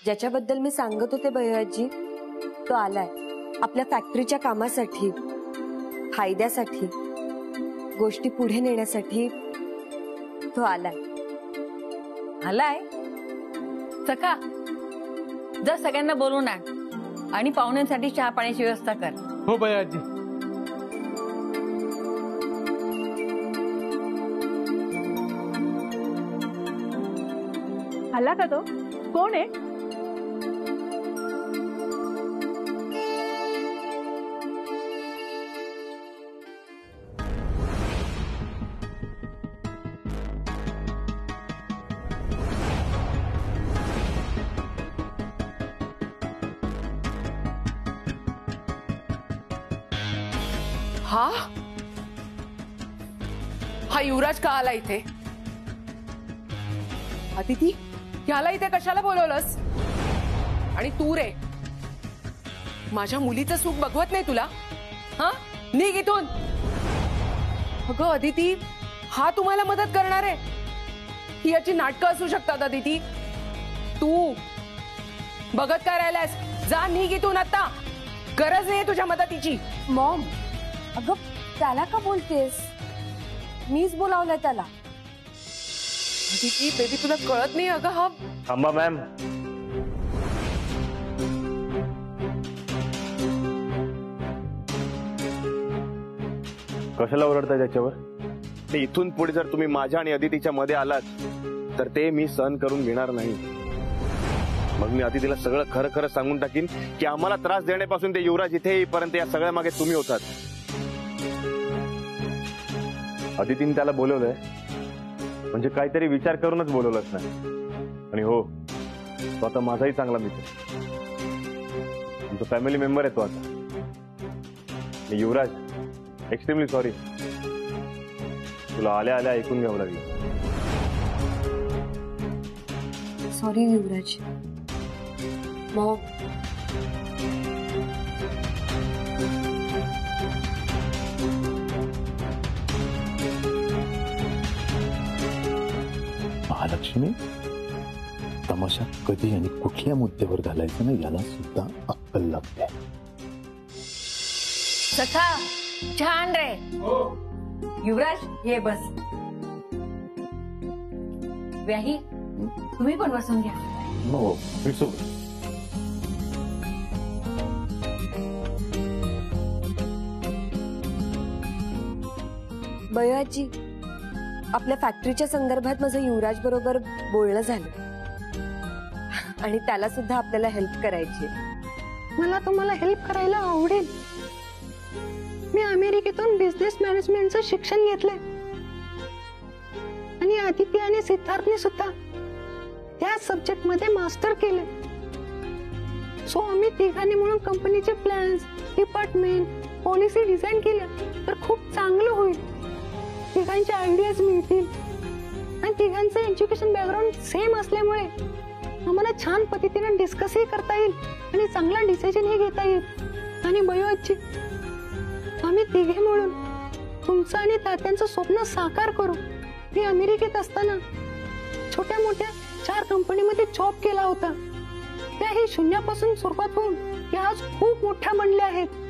ज्याच्याबद्दल मी सांगत होते भैयाजी तो आलाय आपल्या फॅक्टरीच्या कामासाठी, फायद्यासाठी, गोष्टी पुढे नेण्यासाठी तो आलाय. आलाय सखा, जर सगळ्यांना बोलवून आण आणि पाहुण्यांसाठी चहा पाण्याची व्यवस्था कर. हो भैयाजी. आला का तो? कोण आहे? हा युवराज का आला इथे? अदिती, याला इथे कशाला बोलवलंस? आणि तू रे, माझ्या मुलीचं सुख बघवत नाही तुला? हा, निघ इथून. अगं अदिती, हा तुम्हाला मदत करणार आहे? ही याची नाटकं असू शकतात अदिती. तू बघत काय राहिलास? जा, निघ इथून आता. गरज नाही तुझ्या मदतीची. मॉम, अगं त्याला का बोलतेस? मीच बोलावलंय त्याला. अदिती बेबी, तुला कळत नाही अगं हा. थांबा मॅम. कशाला ओरडताय त्याच्यावर? इथून पुढे जर तुम्ही माझ्या आणि अदितीच्या मध्ये आलात तर ते मी सहन करून घेणार नाही. मग मी अदितीला सगळं खरं खरं सांगून टाकीन की आम्हाला त्रास देण्यापासून ते युवराज इथे येईपर्यंत या सगळ्या मागे तुम्ही होतात. अदितीने त्याला बोलवलंय म्हणजे काहीतरी विचार करूनच बोलवलंच नाही. आणि हो, तो आता माझाही चांगला मित्र, आमचा फॅमिली मेंबर आहे तो आता. युवराज, एक्स्ट्रीमली सॉरी. तुला आल्या आल्या ऐकून घ्यावं लागलं. सॉरी युवराज. मॉम, महालक्ष्मी, तमाशा कधी आणि कुठल्या मुद्द्यावर घालायचं ना याला सुद्धा अक्कल लागते. सखा, छान रे. युवराज, ये बस. व्याही, तुम्ही पण बसून घ्या. हो, भैयाजी, आपल्या फॅक्टरीच्या संदर्भात माझं युवराज बरोबर बोलणं झालं आणि त्याला सुद्धा आपल्याला हेल्प करायची. मला तुम्हाला हेल्प करायला आवडेल. मी अमेरिकेतून बिझनेस मॅनेजमेंटचं शिक्षण घेतलंय आणि आदिती आणि सिद्धार्थने सुद्धा त्या सब्जेक्ट मध्ये मास्टर केले. सो आम्ही तिघांनी म्हणून कंपनीचे प्लॅन्स, डिपार्टमेंट, पॉलिसी डिझाईन केल्या तर खूप चांगलं होईल. तिघांचे आयडियाज मिळतील आणि तिघांचं एज्युकेशन बॅकग्राऊंड सेम असल्यामुळे आम्हाला छान पद्धतीने डिस्कसही करता येईल आणि चांगला डिसिजनही घेता येईल. आणि बयोची, आम्ही तिघे मिळून तुमचं आणि तात्यांचं स्वप्न साकार करू. मी अमेरिकेत असताना छोट्या मोठ्या 4 कंपनीमध्ये जॉब केला होता. त्याही शून्यापासून सुरुवात होऊन त्या आज खूप मोठ्या बनल्या आहेत.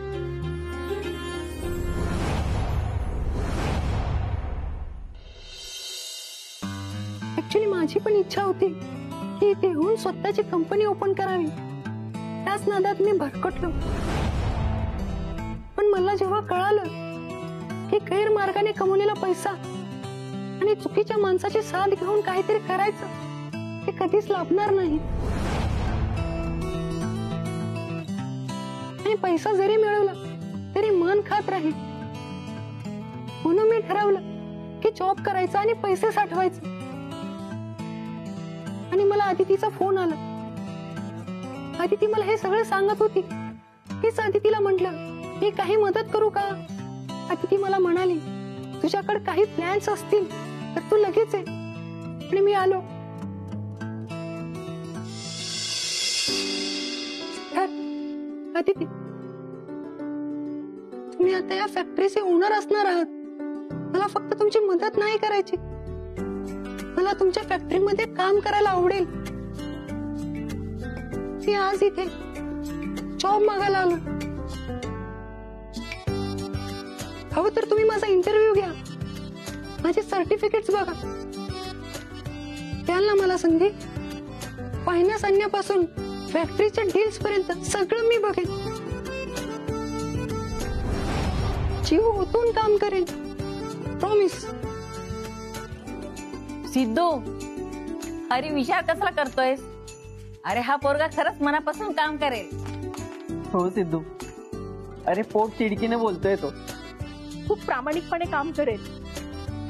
ऍक्च्युली माझी पण इच्छा होती की इथे येऊन स्वतःची कंपनी ओपन करावी. त्याच नादात मी भरकटलो. पण मला जेव्हा कळालं की गैरमार्गाने कमवलेला पैसा आणि चुकीच्या माणसाची साथ घेऊन काहीतरी करायचं ते कधीच लाभणार नाही आणि पैसा जरी मिळवला तरी मन खात राहील. म्हणून मी ठरवलं की जॉब करायचा आणि पैसे साठवायचे. आणि मला आदितीचा फोन आला. आदिती मला हे सगळं सांगत होती. हीच आदितीला म्हटलं, मी काही मदत करू का? आदिती मला म्हणाली, तुझ्याकडे काही प्लॅन्स असतील तर तू लगेच ये. आणि मी आलो. आदिती, तुम्ही आता या फॅक्टरीचे ओनर असणार आहात. मला फक्त तुमची मदत नाही करायची, मला तुमच्या फॅक्टरीमध्ये काम करायला आवडेल. मी आज इथे जॉब मागायला आलो. हवं तर तुम्ही माझा इंटरव्ह्यू घ्या, माझे सर्टिफिकेट्स बघा. द्याल ना मला संधी? फायनान्स आणण्यापासून फॅक्टरीच्या डील्स पर्यंत सगळं मी बघेन. जीव ओतून काम करेन, प्रॉमिस. सिद्धू, अरे विचार कसला करतोयस? अरे हा पोरगा खरंच मनापासून काम करेल. हो सिद्धू, अरे पोट चिडकीने बोलतोय तो. खूप प्रामाणिकपणे काम करेल.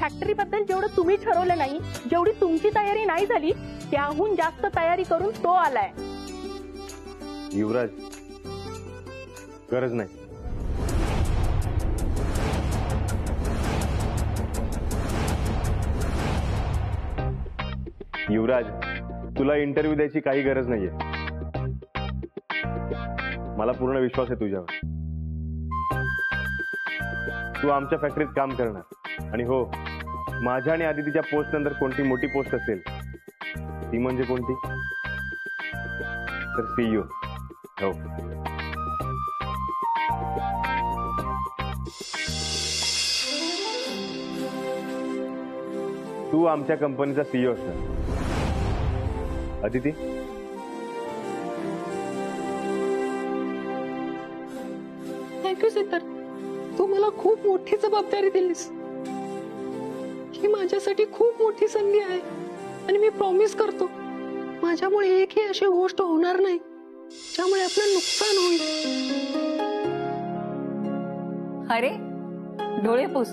फॅक्टरी बद्दल जेवढं तुम्ही ठरवलं नाही, जेवढी तुमची तयारी नाही झाली, त्याहून जास्त तयारी करून तो आलाय. युवराज, गरज नाही. युवराज, तुला इंटरव्ह्यू द्यायची काही गरज नाहीये. मला पूर्ण विश्वास आहे तुझ्यावर. तू आमच्या फॅक्टरीत काम करणार. आणि हो, माझ्या आणि आदितीच्या पोस्ट नंतर कोणती मोठी पोस्ट असेल ती म्हणजे कोणती? तर सीईओ. हो, तू आमच्या कंपनीचा सीईओ असणार. अदिती, थँक्यू सिद्धार्थ. तू मला खूप मोठी जबाबदारी दिलीस. ही माझ्यासाठी खूप मोठी संधी आहे आणि मी प्रॉमिस करतो, माझ्यामुळे एकही अशी गोष्ट होणार नाही ज्यामुळे आपलं नुकसान होईल. अरे डोळे पुस.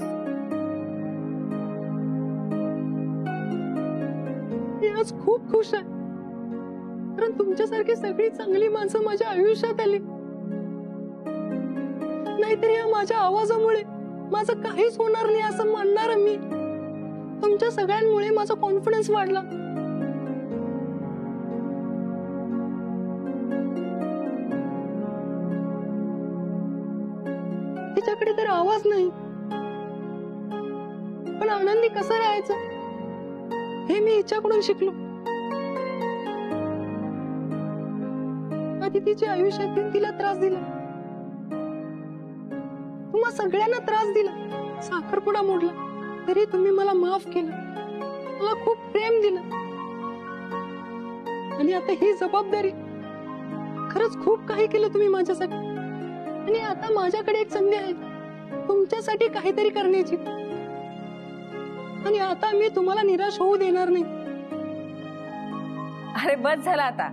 मी आज खूप खुश आहे, कारण तुमच्यासारखी सगळी चांगली माणसं माझ्या आयुष्यात आली. नाहीतरी या माझ्या आवाजामुळे माझं काहीच होणार नाही असं म्हणणार मी. तुमच्या सगळ्यांमुळे माझा कॉन्फिडन्स वाढला. तिच्याकडे तर आवाज नाही, पण आनंदी कसं राहायचं हे मी हिच्याकडून शिकलो. आदितीच्या आयुष्यात येऊन तिला त्रास दिला, तुम्हा सगळ्यांना त्रास दिला, साखरपुडा मोडला, तरी तुम्ही मला माफ केलं, मला खूप प्रेम दिलं. आणि आता ही जबाबदारी, खरंच खूप काही केलं तुम्ही माझ्यासाठी. आणि आता माझ्याकडे एक संधी आहे तुमच्यासाठी काहीतरी करण्याची. आणि आता मी तुम्हाला निराश होऊ देणार नाही. अरे बस झाला आता.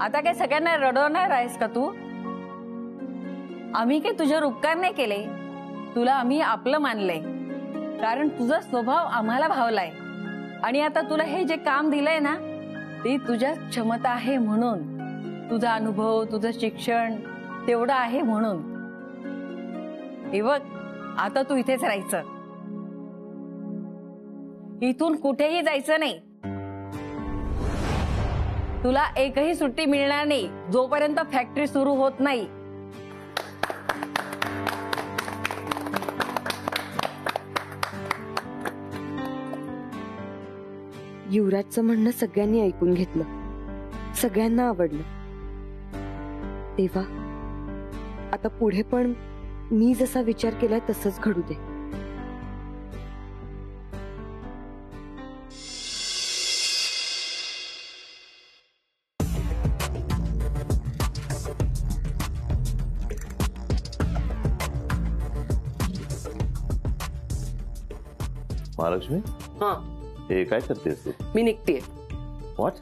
आता काय सगळ्यांना रडवणार आहेस का तू? आम्ही काय तुझ्यावर उपकार नाही केले, तुला आम्ही आपलं मानलंय, कारण तुझा स्वभाव आम्हाला भावलाय. आणि आता तुला हे जे काम दिलंय ना, ते तुझ्या क्षमता आहे म्हणून, तुझा अनुभव, तुझं शिक्षण तेवढं आहे म्हणून. हे बघ, आता तू इथेच राहायचं, इथून कुठेही जायचं नाही. तुला एकही सुट्टी मिळणार नाही जोपर्यंत फॅक्टरी सुरू होत नाही. युवराजचं म्हणणं सगळ्यांनी ऐकून घेतलं, सगळ्यांना आवडलं. तेव्हा आता पुढे पण मी जसा विचार केलाय तसंच घडू दे. महालक्ष्मी, हा, हे काय करतेस तू? मी निघतेय. व्हॉट?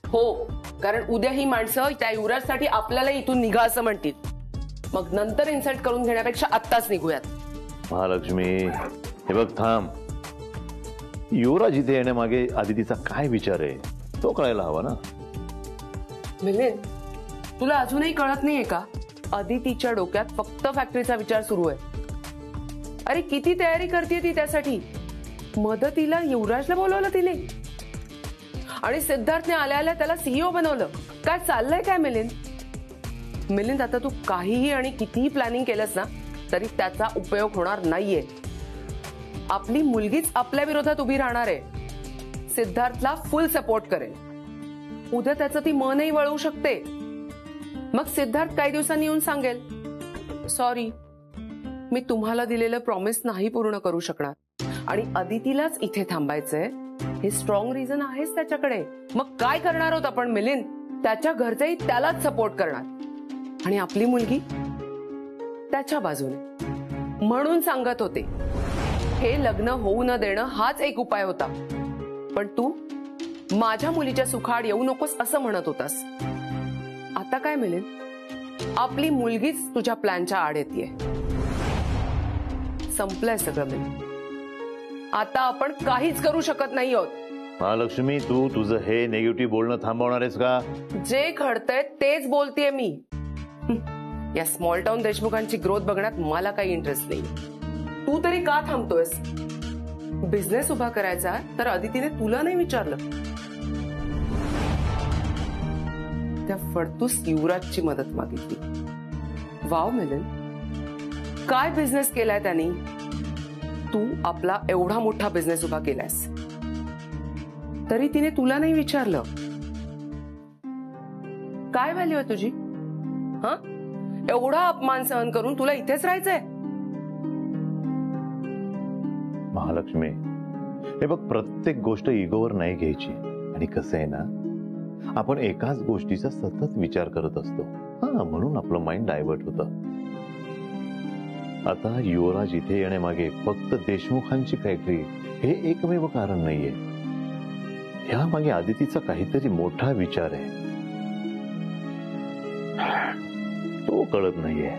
हो, कारण उद्या ही माणसं त्या युवराजसाठी आपल्याला इथून निघा असं म्हणतील. मग नंतर इन्सल्ट करून घेण्यापेक्षा आत्ताच निघूयात. महालक्ष्मी, हे बघ, थांब. युवराज इथे येण्यामागे आदितीचा काय विचार आहे तो कळायला हवा ना. मिलिंद, तुला अजूनही कळत नाहीये का? अदितीच्या डोक्यात फक्त फॅक्टरीचा विचार सुरू आहे. अरे किती तयारी करते ती त्यासाठी. मदतीला युवराजला बोलवलं तिने, आणि सिद्धार्थने आल्या आल्या त्याला सीईओ बनवलं. काय चाललंय काय मिलिंद? मिलिंद, आता तू काहीही आणि कितीही प्लॅनिंग केलंस ना, तरी त्याचा उपयोग होणार नाहीये. आपली मुलगीच आपल्या विरोधात उभी राहणार आहे. सिद्धार्थला फुल सपोर्ट करेल. उद्या त्याचं ती मनही वळवू शकते. मग सिद्धार्थ काही दिवसांनी येऊन सांगेल, सॉरी, मी तुम्हाला दिलेलं प्रॉमिस नाही पूर्ण करू शकणार आणि अदितीलाच इथे थांबायचंय, हे स्ट्रॉंग रिझन आहेच त्याच्याकडे. मग काय करणार आहोत आपण मिलिंद? त्याच्या घरचेही त्यालाच सपोर्ट करणार आणि आपली मुलगी त्याच्या बाजूने. म्हणून सांगत होते, हे लग्न होऊ न देणं हाच एक उपाय होता. पण तू माझ्या मुलीच्या सुखाड येऊ नकोस असं म्हणत होतास. आता काय मिळेल? आपली मुलगीच तुझ्या प्लॅनच्या आड येतेय. संपलंय सगळं मिळेल. आता आपण काहीच करू शकत नाही आहोत. महालक्ष्मी, तू तुझं हे निगेटिव्ह बोलणं थांबवणार आहेस का? जे घडतंय तेच बोलतेय मी. या स्मॉल टाउन देशमुखांची ग्रोथ बघण्यात मला काही इंटरेस्ट नाही. तू तरी का थांबतोयस? बिझनेस उभा करायचा तर अदितीने तुला नाही विचारलं. त्या फडतूस युवराजची मदत मागितली. वाव मिलन, काय बिझनेस केलाय त्यांनी? तू आपला एवढा मोठा बिझनेस उभा केलायस तरी तिने तुला नाही विचारलं. काय व्हॅल्यू आहे तुझी? हा, एवढा अपमान सहन करून तुला इथेच राहायचंय? महालक्ष्मी, हे बघ, प्रत्येक गोष्ट इगोवर नाही घ्यायची. आणि कसं आहे ना, आपण एकाच गोष्टीचा सतत विचार करत असतो. म्हणून आपलं माइंड डायव्हर्ट होतं. आता युवराज इथे येण्यामागे फक्त देशमुखांची फॅक्टरी हे एकमेव कारण नाहीये. ह्या मागे आदितीचा काहीतरी मोठा विचार आहे, तो कळत नाहीये.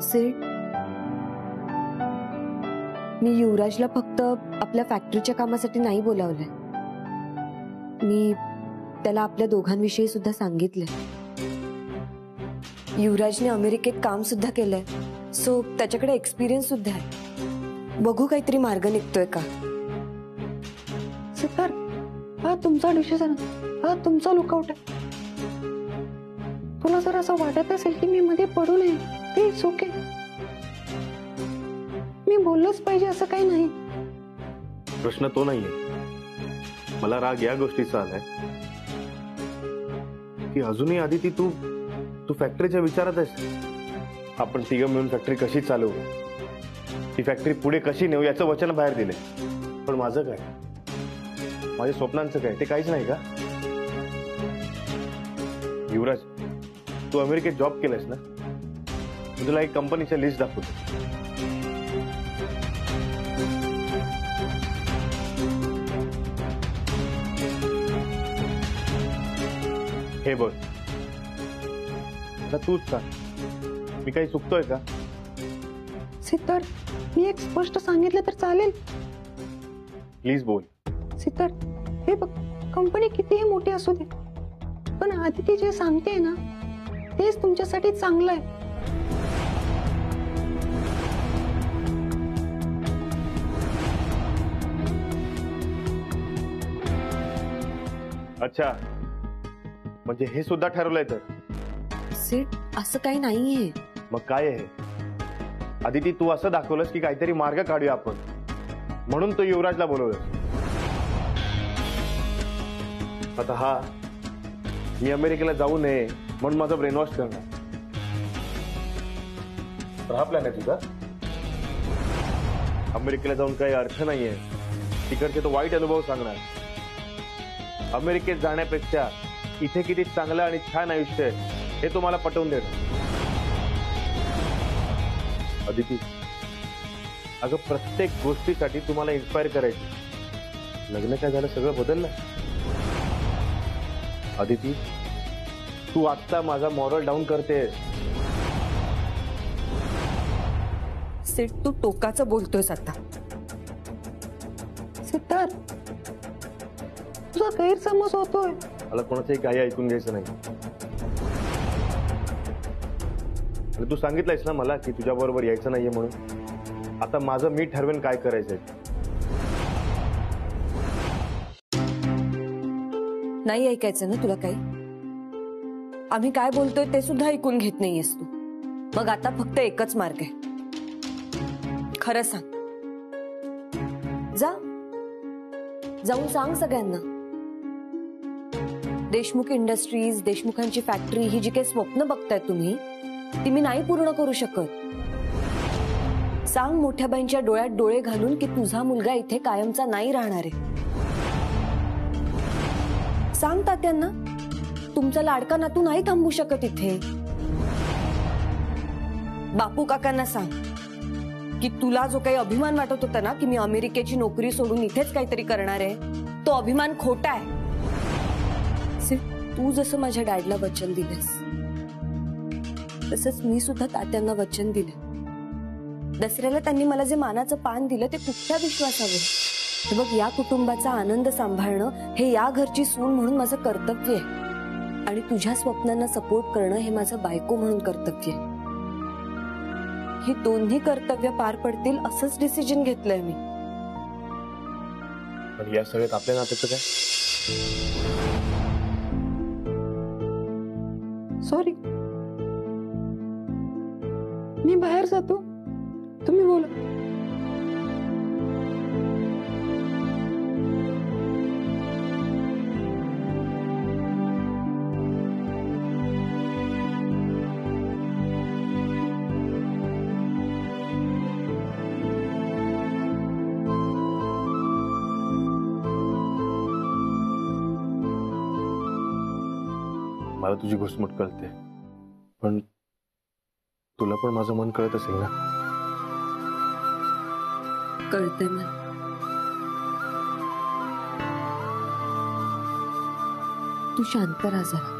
सेठ, मी युवराजला फक्त आपल्या फॅक्टरीच्या कामासाठी नाही बोलावलंय. मी त्याला आपल्या दोघांविषयी सुद्धा सांगितलंय. युवराजने अमेरिकेत काम सुद्धा केलंय, सो त्याच्याकडे एक्सपिरियन्स सुद्धा आहे. बघू काहीतरी मार्ग निघतोय का. सिद्धार्थ, हा तुमचा डिसिजन, हा तुमचा लुकआउट आहे. तुला जर असं वाटत असेल की मी मध्ये पडू नये, इट्स ओके. मी बोललोच पाहिजे असं काही नाही. प्रश्न तो नाहीये. मला राग या गोष्टीचा आलाय की अजूनही आदिती तू फॅक्टरीच्या विचारात आहेस. आपण तिघं मिळून फॅक्टरी कशी चालवू, ती फॅक्टरी पुढे कशी नेऊ याचं वचन बाहेर दिले. पण माझं काय, माझ्या स्वप्नांचं काय, ते काहीच नाही का? युवराज, तू अमेरिकेत जॉब केलायस ना? मी तुला एक कंपनीच्या लिस्ट दाखवतो. हे बघ, आता तूच सांग, मी काही चुकतोय का? सिद्धार्थ, मी एक स्पष्ट सांगितलं तर चालेल? प्लीज बोल. सिद्धार्थ, हे बघ, कंपनी कितीही मोठी असू दे, पण आदिती जे सांगते ना तेच तुमच्यासाठी चांगलं आहे. अच्छा, म्हणजे हे सुद्धा ठरवलंय तर? सेठ, असं काही नाहीये. मग काय आहे? आदिती, तू असं दाखवलंस की काहीतरी मार्ग काढूया आपण, म्हणून तो युवराजला बोलवलं. आता हा मी अमेरिकेला जाऊ नये म्हणून माझा ब्रेन वॉश करणार, तर हा प्लॅन आहे तुझा? अमेरिकेला जाऊन काही अर्थ नाहीये, तिकडचे तो वाईट अनुभव सांगणार. अमेरिकेत जाण्यापेक्षा इथे किती चांगलं आणि छान आयुष्य आहे हे तुम्हाला पटवून देणार. अदिती, अगं, प्रत्येक गोष्टीसाठी तुम्हाला इन्स्पायर करायची. लग्न काय झालं, सगळं बदललं. अदिती, तू आत्ता माझा मॉरल डाऊन करतेस. सेठ, तू टोकाचं बोलतोयस आता. सिद्धार्थ, तुझा गैरसमज होतोय. मला कोणाचंही काही ऐकून घ्यायचं नाही. तू सांगितलंयस ना मला की तुझ्या बरोबर यायचं नाहीये म्हणून. आता माझं मी ठरवेन काय करायचंय. नाही ऐकायचं ना तुला काही? आम्ही काय बोलतोय ते सुद्धा ऐकून घेत नाहीयेस तू. मग आता फक्त एकच मार्ग आहे. खरं सांग. जाऊन सांग सगळ्यांना. देशमुख इंडस्ट्रीज, देशमुखांची फॅक्टरी, ही जी काही स्वप्न बघताय तुम्ही, ती मी नाही पूर्ण करू शकत. सांग मोठ्या बाईंच्या डोळ्यात डोळे घालून की तुझा मुलगा इथे कायमचा नाही राहणार आहे. सांग तात्यांना, तुमचा लाडका नातू नाही थांबू शकत इथे. बापू काकांना सांग की तुला जो काही अभिमान वाटत होता ना की मी अमेरिकेची नोकरी सोडून इथेच काहीतरी करणार आहे, तो अभिमान खोटा आहे. तू जसं माझ्या डॅडला वचन दिलेस तसंच मी सुद्धा तात्यांना वचन दिले. दसऱ्याला त्यांनी मला जे मानाचं पान दिलं ते कुठल्या विश्वासावर? बघ, या कुटुंबाचा आनंद सांभाळणं हे या घरची सून म्हणून माझं कर्तव्य आहे आणि तुझ्या स्वप्नांना सपोर्ट करणं हे माझं बायको म्हणून कर्तव्य आहे. ही दोन्ही कर्तव्य पार पडतील असंच डिसिजन घेतलंय मी. पण या सगळ्यात आपल्या नात्याचं काय? सॉरी, मी बाहेर जातो, तुम्ही बोला. मला तुझी घुसमट कळते, पण तुला पण माझं मन कळत असेल ना? कळतंय मला. तू शांत राहा जरा.